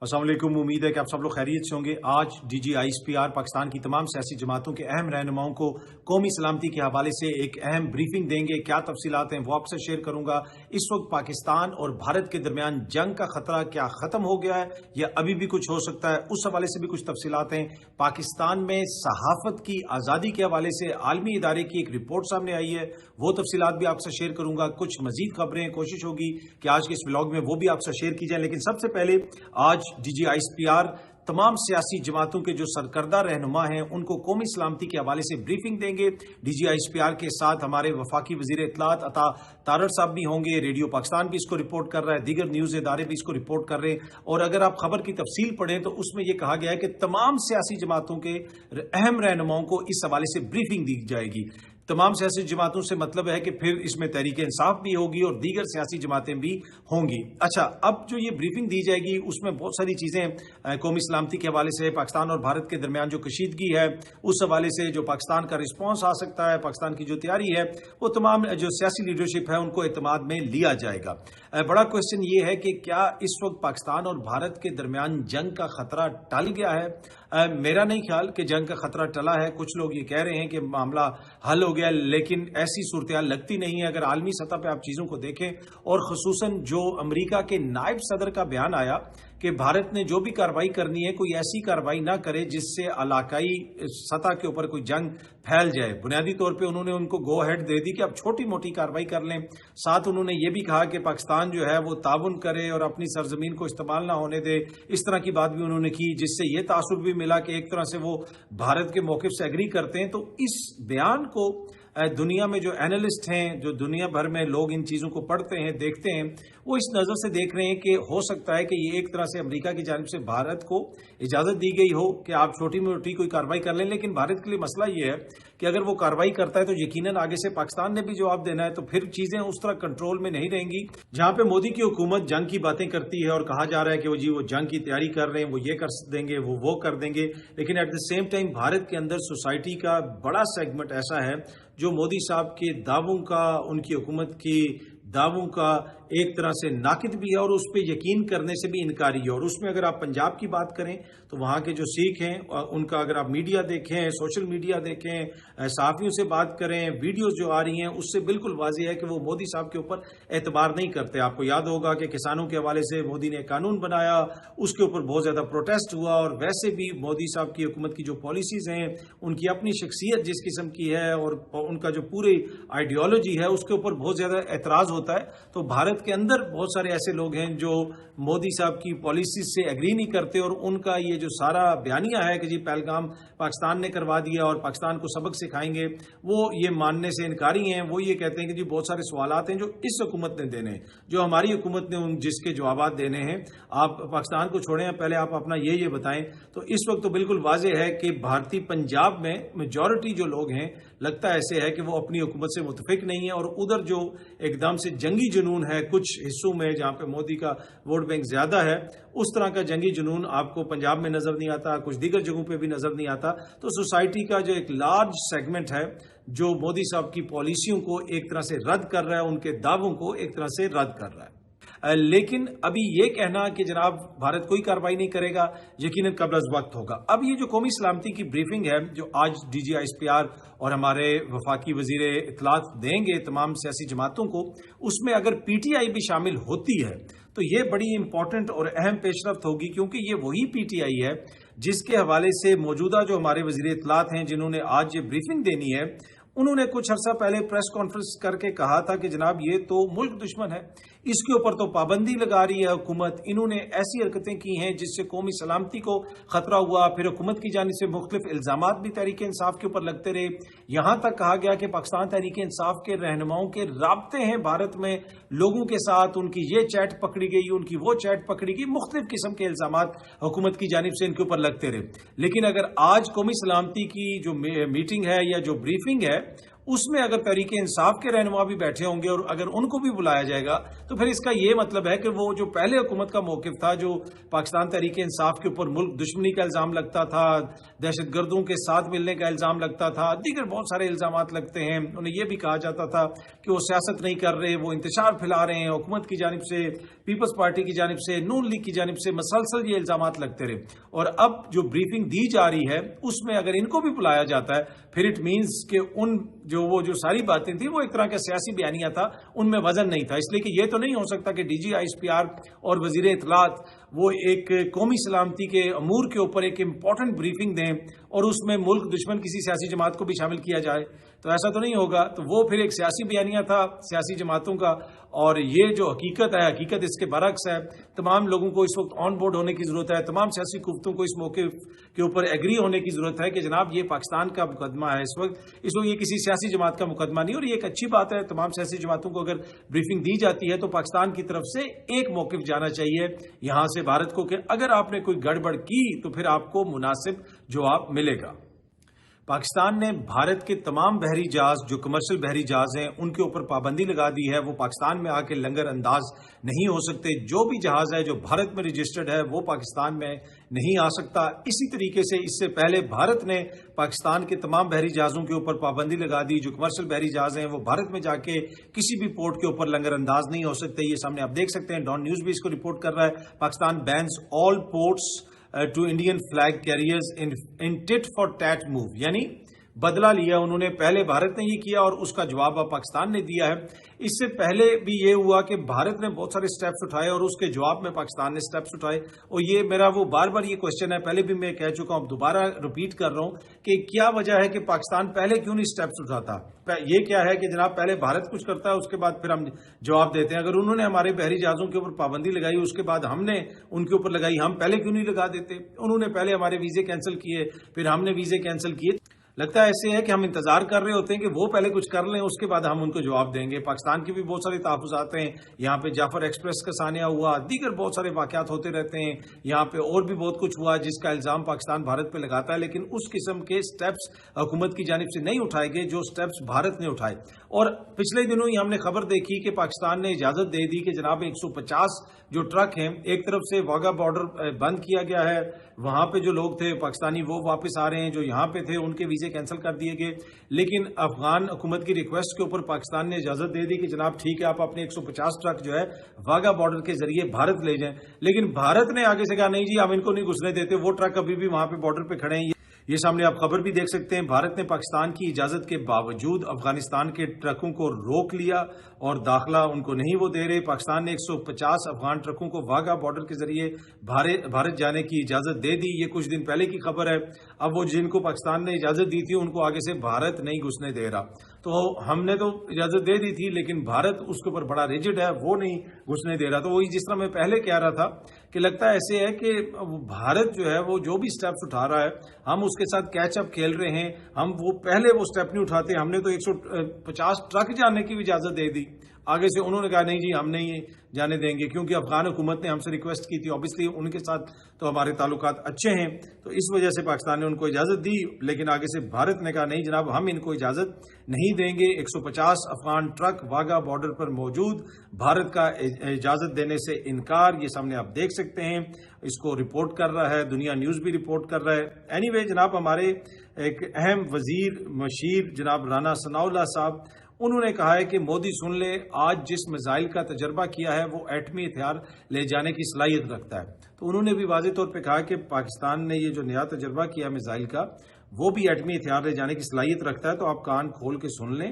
अस्सलाम वालेकुम। उम्मीद है कि आप सब लोग खैरियत से होंगे। आज DGISPR पाकिस्तान की तमाम सियासी जमातों के अहम रहनुमाओं को कौमी सलामती के हवाले से एक अहम ब्रीफिंग देंगे। क्या तफसीलात हैं वो आपसे शेयर करूंगा। इस वक्त पाकिस्तान और भारत के दरमियान जंग का खतरा क्या खत्म हो गया है या अभी भी कुछ हो सकता है, उस हवाले से भी कुछ तफसीलात हैं। पाकिस्तान में सहाफत की आज़ादी के हवाले से आलमी इदारे की एक रिपोर्ट सामने आई है, वो तफसीलात भी आपसे शेयर करूंगा। कुछ मजीद खबरें कोशिश होगी कि आज के इस व्लॉग में वो भी आपसे शेयर की जाए। लेकिन सबसे पहले आज DGISPR तमाम सियासी जमातों के जो सरकर्दा रहनुमा हैं उनको कौमी सलामती के हवाले से ब्रीफिंग देंगे। DGISPR के साथ हमारे वफाकी वजीर इत्तलात अता तारड़ साहब भी होंगे। रेडियो पाकिस्तान भी इसको रिपोर्ट कर रहा है, दीगर न्यूज़ इदारे भी इसको रिपोर्ट कर रहे हैं। और अगर आप खबर की तफसील पढ़ें तो उसमें यह कहा गया है कि तमाम सियासी जमातों के अहम रहनुमाओं को इस हवाले से ब्रीफिंग दी जाएगी। तमाम सियासी जमातों से मतलब है कि फिर इसमें तहरीक इंसाफ भी होगी और दीगर सियासी जमातें भी होंगी। अच्छा, अब जो ये ब्रीफिंग दी जाएगी उसमें बहुत सारी चीज़ें कौमी सलामती के हवाले से, पाकिस्तान और भारत के दरमियान जो कशीदगी है उस हवाले से, जो पाकिस्तान का रिस्पॉन्स आ सकता है, पाकिस्तान की जो तैयारी है, वो तमाम जो सियासी लीडरशिप है उनको एतमाद में लिया जाएगा। बड़ा क्वेश्चन ये है कि क्या इस वक्त पाकिस्तान और भारत के दरमियान जंग का खतरा टल गया है? मेरा नहीं ख्याल कि जंग का खतरा टला है। कुछ लोग ये कह रहे हैं कि मामला हल हो गया, लेकिन ऐसी सूरत लगती नहीं है। अगर आलमी सतह पे आप चीज़ों को देखें और खुसूसन जो अमेरिका के नायब सदर का बयान आया कि भारत ने जो भी कार्रवाई करनी है कोई ऐसी कार्रवाई ना करे जिससे इलाकाई सतह के ऊपर कोई जंग फैल जाए। बुनियादी तौर पे उन्होंने उनको गो हेड दे दी कि आप छोटी मोटी कार्रवाई कर लें। साथ उन्होंने ये भी कहा कि पाकिस्तान जो है वो ताउन करे और अपनी सरजमीन को इस्तेमाल ना होने दे। इस तरह की बात भी उन्होंने की, जिससे ये तासुर भी मिला कि एक तरह से वो भारत के मौक़िफ़ से एग्री करते हैं। तो इस बयान को दुनिया में जो एनालिस्ट हैं, जो दुनिया भर में लोग इन चीज़ों को पढ़ते हैं, देखते हैं, वो इस नज़र से देख रहे हैं कि हो सकता है कि ये एक तरह से अमेरिका की जानिब से भारत को इजाज़त दी गई हो कि आप छोटी मोटी कोई कार्रवाई कर लें। लेकिन भारत के लिए मसला ये है कि अगर वो कार्रवाई करता है तो यकीनन आगे से पाकिस्तान ने भी जवाब देना है, तो फिर चीज़ें उस तरह कंट्रोल में नहीं रहेंगी। जहाँ पे मोदी की हुकूमत जंग की बातें करती है और कहा जा रहा है कि वो जंग की तैयारी कर रहे हैं, वो ये कर देंगे, वो कर देंगे, लेकिन at the same time Bharat के अंदर सोसाइटी का बड़ा सेगमेंट ऐसा है जो मोदी साहब के दावों का, उनकी हुकूमत की दावों का एक तरह से नाकिद भी है और उस पर यकीन करने से भी इनकारी है। और उसमें अगर आप पंजाब की बात करें तो वहाँ के जो सिख हैं उनका अगर आप मीडिया देखें, सोशल मीडिया देखें, सहाफ़ियों से बात करें, वीडियोस जो आ रही हैं, उससे बिल्कुल वाज़ेह है कि वो मोदी साहब के ऊपर एतबार नहीं करते। आपको याद होगा कि किसानों के हवाले से मोदी ने कानून बनाया, उसके ऊपर बहुत ज़्यादा प्रोटेस्ट हुआ। और वैसे भी मोदी साहब की हुकूमत की जो पॉलिसीज़ हैं, उनकी अपनी शख्सियत जिस किस्म की है और उनका जो पूरी आइडियोलॉजी है, उसके ऊपर बहुत ज़्यादा एतराज़ होता है। तो भारत के अंदर बहुत सारे ऐसे लोग हैं जो मोदी साहब की पॉलिसीज से एग्री नहीं करते और उनका ये जो सारा बयानिया है कि जी पहलगाम पाकिस्तान ने करवा दिया और पाकिस्तान को सबक सिखाएंगे, वो ये मानने से इनकारी हैं। वो ये कहते हैं कि जी बहुत सारे सवालात हैं जो इस हुकूमत ने देने हैं, जो हमारी हुकूमत ने उन जिसके जवाब देने हैं। आप पाकिस्तान को छोड़ें, पहले आप अपना ये बताएं। तो इस वक्त तो बिल्कुल वाज़ेह है कि भारतीय पंजाब में मेजॉरिटी जो लोग हैं, लगता ऐसे है कि वो अपनी हुकूमत से मुतफिक नहीं है। और उधर जो एकदम से जंगी जुनून है कुछ हिस्सों में जहाँ पे मोदी का वोट बैंक ज्यादा है, उस तरह का जंगी जुनून आपको पंजाब में नजर नहीं आता, कुछ दीगर जगहों पे भी नजर नहीं आता। तो सोसाइटी का जो एक लार्ज सेगमेंट है जो मोदी साहब की पॉलिसियों को एक तरह से रद्द कर रहा है, उनके दावों को एक तरह से रद्द कर रहा है। लेकिन अभी ये कहना कि जनाब भारत कोई कार्रवाई नहीं करेगा, यकीनन कबल अज़ वक्त होगा। अब ये जो कौमी सलामती की ब्रीफिंग है जो आज DGISPR और हमारे वफाकी वजीर इत्तलात देंगे तमाम सियासी जमातों को, उसमें अगर PTI भी शामिल होती है तो ये बड़ी इंपॉर्टेंट और अहम पेशरफ्त होगी, क्योंकि ये वही PTI है जिसके हवाले से मौजूदा जो हमारे वजीर इत्तलात हैं जिन्होंने आज ये ब्रीफिंग देनी है, उन्होंने कुछ अर्सा पहले प्रेस कॉन्फ्रेंस करके कहा था कि जनाब ये तो मुल्क दुश्मन है, इसके ऊपर तो पाबंदी लगा रही है हुकूमत, इन्होंने ऐसी हरकतें की हैं जिससे कौमी सलामती को खतरा हुआ। फिर हुकूमत की जानिब से मुख्तलिफ इल्जामात भी तहरीक इंसाफ के ऊपर लगते रहे। यहाँ तक कहा गया कि पाकिस्तान तहरीक इंसाफ के रहनुमाओं के राब्ते हैं भारत में लोगों के साथ, उनकी ये चैट पकड़ी गई, उनकी वो चैट पकड़ी गई, मुख्तलिफ किस्म के इल्जामात हुकूमत की जानिब से इनके ऊपर लगते रहे। लेकिन अगर आज कौमी सलामती की जो मीटिंग है या जो ब्रीफिंग है उसमें अगर तहरीक इंसाफ के रहनुमा भी बैठे होंगे और अगर उनको भी बुलाया जाएगा तो फिर इसका ये मतलब है कि वो जो पहले हुकूमत का मौक़िफ़ था, जो पाकिस्तान तहरीक इंसाफ के ऊपर मुल्क दुश्मनी का इल्ज़ाम लगता था, दहशतगर्दों के साथ मिलने का इल्ज़ाम लगता था, दीगर बहुत सारे इल्ज़ामात लगते हैं, उन्हें यह भी कहा जाता था कि वो सियासत नहीं कर रहे, वो इंतशार फैला रहे हैं, हुकूमत की जानिब से, पीपल्स पार्टी की जानिब से, नून लीग की जानिब से मसलसल ये इल्ज़ामात लगते रहे। और अब जो ब्रीफिंग दी जा रही है उसमें अगर इनको भी बुलाया जाता है फिर इट मीन्स कि उन जो सारी बातें थी वो एक तरह का सियासी बयानिया था, उनमें वजन नहीं था। इसलिए कि ये तो नहीं हो सकता कि DGISPR और वजीर इत्तलात वो एक कौमी सलामती के अमूर के ऊपर एक इम्पॉर्टेंट ब्रीफिंग दें और उसमें मुल्क दुश्मन किसी सियासी जमात को भी शामिल किया जाए, तो ऐसा तो नहीं होगा। तो वो फिर एक सियासी बयानिया था सियासी जमातों का, और ये जो हकीकत है, हकीकत इसके बरक्स है। तमाम लोगों को इस वक्त ऑन बोर्ड होने की ज़रूरत है, तमाम सियासी कुव्वतों को इस मौके के ऊपर एग्री होने की ज़रूरत है कि जनाब ये पाकिस्तान का मुकदमा है इस वक्त ये किसी सियासी जमात का मुकदमा नहीं। और ये एक अच्छी बात है, तमाम सियासी जमातों को अगर ब्रीफिंग दी जाती है तो पाकिस्तान की तरफ से एक मौक़िफ़ जाना चाहिए यहाँ से भारत को कि अगर आपने कोई गड़बड़ की तो फिर आपको मुनासिब जवाब मिलेगा। पाकिस्तान ने भारत के तमाम बहरी जहाज जो कमर्शियल बहरी जहाज हैं उनके ऊपर पाबंदी लगा दी है, वो पाकिस्तान में आके लंगर अंदाज नहीं हो सकते। जो भी जहाज है जो भारत में रजिस्टर्ड है वो पाकिस्तान में नहीं आ सकता। इसी तरीके से इससे पहले भारत ने पाकिस्तान के तमाम बहरी जहाज़ों के ऊपर पाबंदी लगा दी, जो कमर्शियल बहरी जहाज हैं वो भारत में जाके किसी भी पोर्ट के ऊपर लंगर अंदाज नहीं हो सकते। ये सामने आप देख सकते हैं, डॉन न्यूज़ भी इसको रिपोर्ट कर रहा है। Pakistan bans all ports to Indian flag carriers in tit for tat move, यानी बदला लिया उन्होंने। पहले भारत ने ये किया और उसका जवाब अब पाकिस्तान ने दिया है। इससे पहले भी ये हुआ कि भारत ने बहुत सारे स्टेप्स उठाए और उसके जवाब में पाकिस्तान ने स्टेप्स उठाए। और ये मेरा वो बार बार ये क्वेश्चन है, पहले भी मैं कह चुका हूं, दोबारा रिपीट कर रहा हूं कि क्या वजह है कि पाकिस्तान पहले क्यों नहीं स्टेप्स उठाता। ये क्या है कि जनाब पहले भारत कुछ करता है उसके बाद फिर हम जवाब देते हैं। अगर उन्होंने हमारे बहरी जहाजों के ऊपर पाबंदी लगाई उसके बाद हमने उनके ऊपर लगाई, हम पहले क्यों नहीं लगा देते। उन्होंने पहले हमारे वीजे कैंसिल किए, फिर हमने वीजे कैंसिल किए। लगता है ऐसे है कि हम इंतजार कर रहे होते हैं कि वो पहले कुछ कर लें उसके बाद हम उनको जवाब देंगे। पाकिस्तान की भी बहुत सारे तहफ़्फ़ुज़ात हैं, यहाँ पे जाफर एक्सप्रेस का सानिया हुआ, दीगर बहुत सारे वाक़यात होते रहते हैं, यहाँ पे और भी बहुत कुछ हुआ जिसका इल्ज़ाम पाकिस्तान भारत पे लगाता है, लेकिन उस किस्म के स्टेप्स हुकूमत की जानिब से नहीं उठाए गए जो स्टेप्स भारत ने उठाए। और पिछले दिनों ही हमने खबर देखी कि पाकिस्तान ने इजाज़त दे दी कि जनाब 150 जो ट्रक हैं, एक तरफ से वाघा बॉर्डर बंद किया गया है, वहां पे जो लोग थे पाकिस्तानी वो वापस आ रहे हैं, जो यहाँ पे थे उनके वीजे कैंसिल कर दिए गए। लेकिन अफगान हुकूमत की रिक्वेस्ट के ऊपर पाकिस्तान ने इजाजत दे दी कि जनाब ठीक है आप अपने 150 ट्रक जो है वाघा बॉर्डर के जरिए भारत ले जाएं। लेकिन भारत ने आगे से कहा नहीं जी हम इनको नहीं घुसने देते, वो ट्रक अभी भी वहां पे बॉर्डर पे खड़े हैं। ये सामने आप खबर भी देख सकते हैं। भारत ने पाकिस्तान की इजाजत के बावजूद अफगानिस्तान के ट्रकों को रोक लिया और दाखिला उनको नहीं वो दे रहे। पाकिस्तान ने 150 अफगान ट्रकों को वाघा बॉर्डर के जरिए भारत जाने की इजाजत दे दी। ये कुछ दिन पहले की खबर है। अब वो जिनको पाकिस्तान ने इजाजत दी थी उनको आगे से भारत नहीं घुसने दे रहा। तो हमने तो इजाजत दे दी थी लेकिन भारत उसके ऊपर बड़ा रिजिड है, वो नहीं घुसने दे रहा। तो वही जिस तरह मैं पहले कह रहा था कि लगता है ऐसे है कि भारत जो है वो जो भी स्टेप्स उठा रहा है हम उसके साथ कैच अप खेल रहे हैं। हम वो पहले वो स्टेप नहीं उठाते। हमने तो 150 ट्रक जाने की भी इजाजत दे दी, आगे से उन्होंने कहा नहीं जी हम नहीं जाने देंगे क्योंकि अफगान हुकूमत ने हमसे रिक्वेस्ट की थी। ऑब्वियसली उनके साथ तो हमारे ताल्लुकात अच्छे हैं, तो इस वजह से पाकिस्तान ने उनको इजाज़त दी। लेकिन आगे से भारत ने कहा नहीं जनाब हम इनको इजाज़त नहीं देंगे। 150 अफगान ट्रक वाघा बॉर्डर पर मौजूद, भारत का इजाज़त देने से इनकार। ये सामने आप देख सकते हैं, इसको रिपोर्ट कर रहा है दुनिया न्यूज़ भी रिपोर्ट कर रहा है। एनीवे जनाब हमारे एक अहम वजीर मशीर जनाब राना सनाउल्लाह साहब उन्होंने कहा है कि मोदी सुन ले, आज जिस मिसाइल का तजर्बा किया है वो एटमी हथियार ले जाने की सलाहियत रखता है। तो उन्होंने भी वाज़ेह तौर पे कहा कि पाकिस्तान ने ये जो नया तजर्बा किया मिसाइल का वो भी एटमी हथियार ले जाने की सलाहियत रखता है। तो आप कान खोल के सुन लें,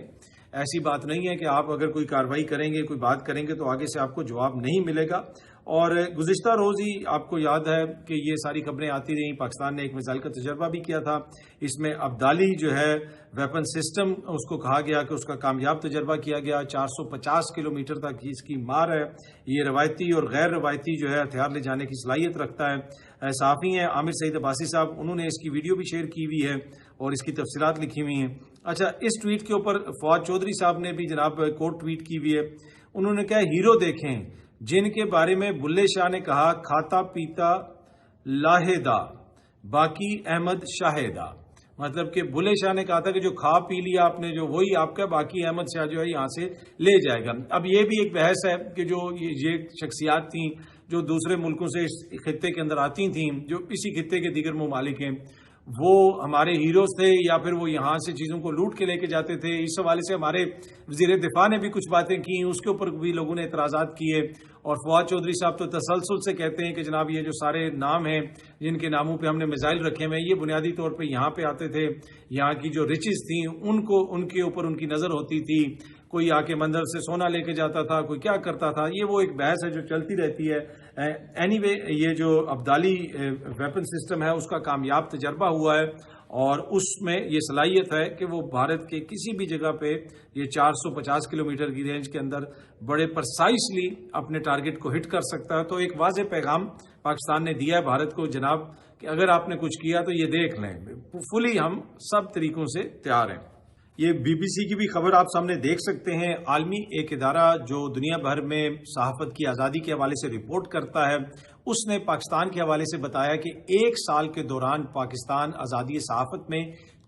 ऐसी बात नहीं है कि आप अगर कोई कार्रवाई करेंगे कोई बात करेंगे तो आगे से आपको जवाब नहीं मिलेगा। और गुज़िश्ता रोज़ ही आपको याद है कि ये सारी खबरें आती रहीं, पाकिस्तान ने एक मिसाइल का तजर्बा भी किया था। इसमें अब्दाली जो है वेपन सिस्टम उसको कहा गया कि उसका कामयाब तजर्बा किया गया। 450 किलोमीटर तक इसकी मार है। ये रवायती और गैर रवायती जो है हथियार ले जाने की सलाहियत रखता है। सहाफ़ी हैं आमिर सईद अब्बासी साहब, उन्होंने इसकी वीडियो भी शेयर की हुई है और इसकी तफसीलात लिखी हुई हैं। अच्छा, इस ट्वीट के ऊपर फवाद चौधरी साहब ने भी जनाब कोट ट्वीट की हुई है। उन्होंने कहा हीरो देखें जिनके बारे में बुल्ले शाह ने कहा खाता पीता लाहेदा बाकी अहमद शाहेदा। مطلب کہ بلے شاہ نے کہا تھا کہ جو کھا پی لیا آپ نے جو وہی آپ کا، باقی احمد شاہ جو ہے یہاں سے لے جائے گا۔ اب یہ بھی ایک بحث ہے کہ جو یہ شخصیات تھیں جو دوسرے ملکوں سے اس خطے کے اندر آتی تھیں، جو اسی خطے کے دیگر ممالک ہیں، وہ ہمارے ہیروز تھے یا پھر وہ یہاں سے چیزوں کو لوٹ کے لے کے جاتے تھے۔ اس حوالے سے ہمارے وزیر دفاع نے بھی کچھ باتیں کی، اس کے اوپر بھی لوگوں نے اعتراضات کیے، اور فواد چودھری صاحب تو تسلسل سے کہتے ہیں کہ جناب یہ جو سارے نام ہیں جن کے ناموں پہ ہم نے میزائل رکھے ہوئے ہیں، یہ بنیادی طور پہ یہاں پہ آتے تھے، یہاں کی جو ریچز تھیں ان کے اوپر ان کی نظر ہوتی تھی، کوئی آ کے مندر سے سونا لے کے جاتا تھا، کوئی کیا کرتا تھا۔ یہ وہ ایک بحث ہے جو چلتی رہتی ہے۔ اینی وے یہ جو ابدالی ویپن سسٹم ہے اس کا کامیاب تجربہ ہوا ہے، اور اس میں یہ صلاحیت ہے کہ وہ بھارت کے کسی بھی جگہ پہ یہ 450 کلومیٹر کی رینج کے اندر بڑے پرسائسلی اپنے ٹارگٹ کو ہٹ کر سکتا ہے۔ تو ایک واضح پیغام پاکستان نے دیا ہے بھارت کو، جناب کہ اگر آپ نے کچھ کیا تو یہ دیکھ لیں، فلی ہم سب طریقوں سے تیار ہیں۔ یہ بی بی سی کی بھی خبر آپ سامنے دیکھ سکتے ہیں۔ عالمی ایک ادارہ جو دنیا بھر میں صحافت کی آزادی کے حوالے سے رپورٹ کرتا ہے، اس نے پاکستان کے حوالے سے بتایا کہ ایک سال کے دوران پاکستان آزادی صحافت میں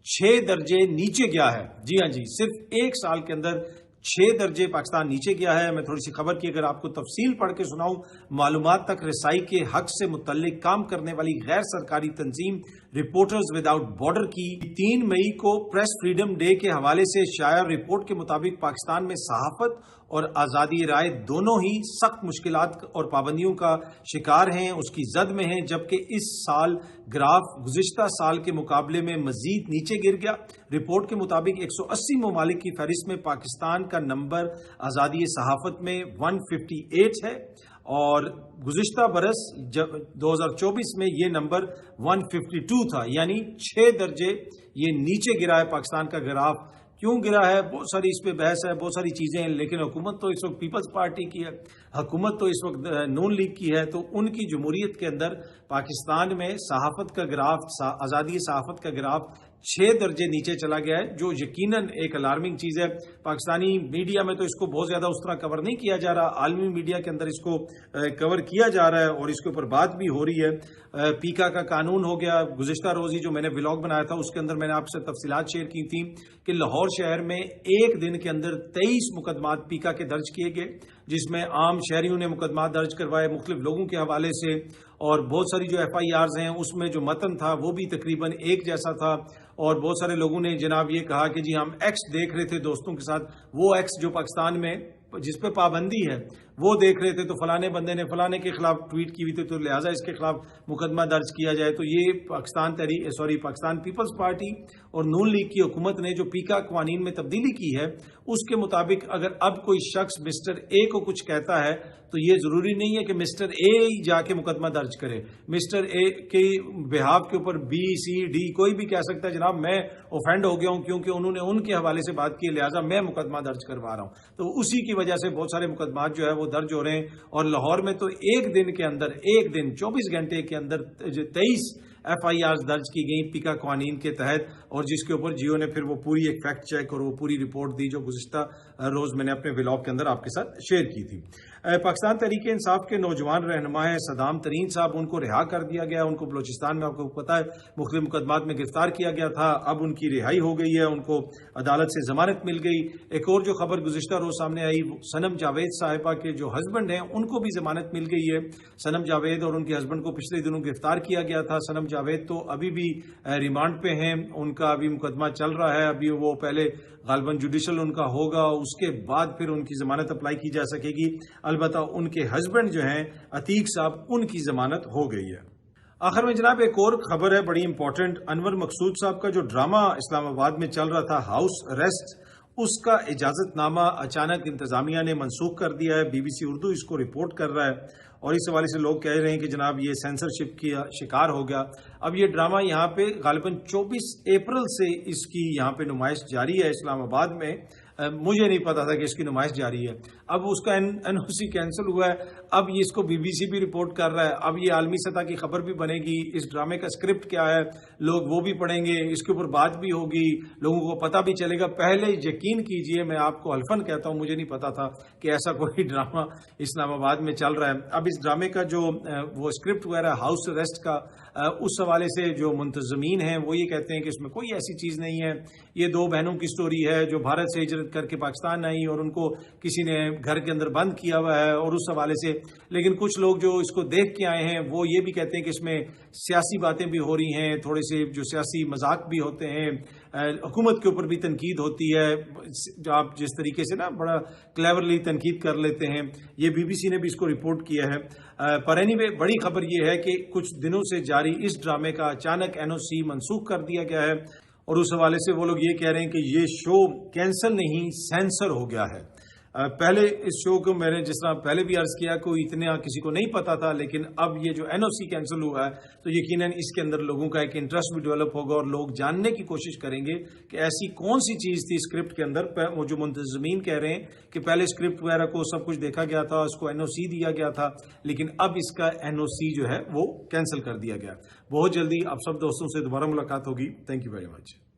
6 درجے نیچے گیا ہے۔ جی ہاں جی، صرف ایک سال کے اندر 6 درجے پاکستان نیچے گیا ہے۔ میں تھوڑی سی خبر کی اگر آپ کو تفصیل پڑھ کے سناؤں، معلومات تک رسائی کے حق سے متعلق کام کرنے والی غیر سرکاری تنظیم رپورٹرز وداؤٹ بارڈر کی 3 مئی کو پریس فریڈم ڈے کے حوالے سے شائع رپورٹ کے مطابق پاکستان میں صحافت اور آزادی رائے دونوں ہی سخت مشکلات اور پابندیوں کا شکار ہیں، اس کی زد میں ہیں، جبکہ اس سال گراف گزشتہ سال کے مقابلے میں مزید نیچے گر گیا۔ رپورٹ کے مطابق 180 ممالک کی فہرست میں پاکستان کا نمبر آزادی صحافت میں 158 ہے، اور گزشتہ برس 2024 میں یہ نمبر 152 تھا، یعنی 6 درجے یہ نیچے گرا ہے پاکستان کا گراف۔ کیوں گرا ہے؟ بہت ساری اس پہ بحث ہے، بہت ساری چیزیں ہیں، لیکن حکومت تو اس وقت پیپلز پارٹی کی ہے، حکومت تو اس وقت نون لیگ کی ہے، تو ان کی جمہوریت کے اندر پاکستان میں صحافت کا گراف، آزادی صحافت کا گراف 6 درجے نیچے چلا گیا ہے، جو یقیناً ایک الارمنگ چیز ہے۔ پاکستانی میڈیا میں تو اس کو بہت زیادہ اس طرح کور نہیں کیا جا رہا، عالمی میڈیا کے اندر اس کو کور کیا جا رہا ہے اور اس کے اوپر بات بھی ہو رہی ہے۔ پیکا کا قانون ہو گیا، گزشتہ روز ہی جو میں نے ولاگ بنایا تھا اس کے اندر میں نے آپ سے تفصیلات شیئر کی تھیں کہ لاہور شہر میں ایک دن کے اندر 23 مقدمات پیکا کے درج کیے گئے، جس میں عام شہریوں نے مقدمات درج کروائے مختلف لوگوں کے حوالے سے، اور بہت ساری جو ایف آئی آرز ہیں اس میں جو متن تھا وہ بھی تقریباً ایک جیسا تھا، اور بہت سارے لوگوں نے جناب یہ کہا کہ جی ہم ایکس دیکھ رہے تھے دوستوں کے ساتھ، وہ ایکس جو پاکستان میں جس پہ پابندی ہے وہ دیکھ رہے تھے، تو فلانے بندے نے فلانے کے خلاف ٹویٹ کی ہوئی تھی تو لہٰذا اس کے خلاف مقدمہ درج کیا جائے۔ تو یہ پاکستان پیپلز پارٹی اور نون لیگ کی حکومت نے جو پیکا قوانین میں تبدیلی کی ہے اس کے مطابق اگر اب کوئی شخص مسٹر اے کو کچھ کہتا ہے تو یہ ضروری نہیں ہے کہ مسٹر اے ہی جا کے مقدمہ درج کرے، مسٹر اے کے بہاف کے اوپر بی سی ڈی کوئی بھی کہہ سکتا ہے جناب میں اوفینڈ ہو گیا ہوں کیونکہ انہوں نے ان کے حوالے سے بات کی، لہٰذا میں مقدمہ درج کروا رہا ہوں۔ تو اسی کی وجہ سے بہت سارے مقدمات جو ہے وہ درج ہو رہے ہیں، اور لاہور میں تو ایک دن 24 گھنٹے کے اندر 23 ایف آئی آرز درج کی گئی پیکا قوانین کے تحت، اور جس کے اوپر جیو نے پھر وہ پوری ایک فیکٹ چیک اور وہ پوری رپورٹ دی جو گزشتہ روز میں نے اپنے ولاگ کے اندر آپ کے ساتھ شیئر کی تھی۔ پاکستان تحریک انصاف کے نوجوان رہنما ہیں صدام ترین صاحب، ان کو رہا کر دیا گیا، ان کو بلوچستان میں آپ کو پتہ ہے مختلف مقدمات میں گرفتار کیا گیا تھا، اب ان کی رہائی ہو گئی ہے، ان کو عدالت سے ضمانت مل گئی۔ ایک اور جو خبر گزشتہ روز سامنے آئی، سنم جاوید صاحبہ کے جو ہسبینڈ ہیں ان کو بھی ضمانت مل گئی ہے۔ سنم جاوید اور ان کے ہسبینڈ کو پچھلے دنوں گرفتار کیا گیا تھا۔ سنم جاوید تو ابھی بھی ریمانڈ پہ ہیں، ان کا ابھی مقدمہ چل رہا ہے، ابھی وہ پہلے غالباً جوڈیشل ان کا ہوگا، اس کے بعد پھر ان کی ضمانت اپلائی کی جا سکے گی۔ البتہ ان کے ہسبینڈ جو ہیں عتیق صاحب، ان کی ضمانت ہو گئی ہے۔ آخر میں جناب ایک اور خبر ہے بڑی امپورٹنٹ، انور مقصود صاحب کا جو ڈرامہ اسلام آباد میں چل رہا تھا ہاؤس اریسٹ، اس کا اجازت نامہ اچانک انتظامیہ نے منسوخ کر دیا ہے۔ بی بی سی اردو اس کو رپورٹ کر رہا ہے، اور اس حوالے سے لوگ کہہ رہے ہیں کہ جناب یہ سینسرشپ کی شکار ہو گیا۔ اب یہ ڈرامہ یہاں پہ غالباً 24 اپریل سے اس کی یہاں پہ نمائش جاری ہے اسلام آباد میں، مجھے نہیں پتا تھا کہ اس کی نمائش جاری ہے۔ اب اس کا این او سی کینسل ہوا ہے، اب یہ اس کو BBC بھی رپورٹ کر رہا ہے، اب یہ عالمی سطح کی خبر بھی بنے گی، اس ڈرامے کا اسکرپٹ کیا ہے لوگ وہ بھی پڑھیں گے، اس کے اوپر بات بھی ہوگی، لوگوں کو پتہ بھی چلے گا۔ پہلے یقین کیجئے، میں آپ کو حلفاً کہتا ہوں مجھے نہیں پتا تھا کہ ایسا کوئی ڈرامہ اسلام آباد میں چل رہا ہے۔ اب اس ڈرامے کا جو وہ اسکرپٹ وغیرہ ہاؤس اریسٹ کا، اس حوالے سے جو منتظمین ہیں وہ یہ کہتے ہیں کہ اس میں کوئی ایسی چیز نہیں ہے، یہ دو بہنوں کی سٹوری ہے جو بھارت سے ہجرت کر کے پاکستان آئی اور ان کو کسی نے گھر کے اندر بند کیا ہوا ہے، اور اس حوالے سے لیکن کچھ لوگ جو اس کو دیکھ کے آئے ہیں وہ یہ بھی کہتے ہیں کہ اس میں سیاسی باتیں بھی ہو رہی ہیں، تھوڑے سے جو سیاسی مذاق بھی ہوتے ہیں، حکومت کے اوپر بھی تنقید ہوتی ہے، جو آپ جس طریقے سے نا بڑا کلیورلی تنقید کر لیتے ہیں، یہ BBC نے بھی اس کو رپورٹ کیا ہے۔ پر اینی وے بڑی خبر یہ ہے کہ کچھ دنوں سے جاری اس ڈرامے کا اچانک NOC منسوخ کر دیا گیا ہے، اور اس حوالے سے وہ لوگ یہ کہہ رہے ہیں کہ یہ شو کینسل نہیں سینسر ہو گیا ہے۔ پہلے اس شو کو میں نے جس طرح پہلے بھی عرض کیا کوئی اتنا کسی کو نہیں پتا تھا، لیکن اب یہ جو NOC کینسل ہوا ہے تو یقیناً اس کے اندر لوگوں کا ایک انٹرسٹ بھی ڈیولپ ہوگا، اور لوگ جاننے کی کوشش کریں گے کہ ایسی کون سی چیز تھی اسکرپٹ کے اندر۔ وہ جو منتظمین کہہ رہے ہیں کہ پہلے اسکرپٹ وغیرہ کو سب کچھ دیکھا گیا تھا، اس کو NOC دیا گیا تھا، لیکن اب اس کا NOC جو ہے وہ کینسل کر دیا گیا۔ بہت جلدی آپ سب دوستوں سے دوبارہ ملاقات ہوگی۔ Thank you very much.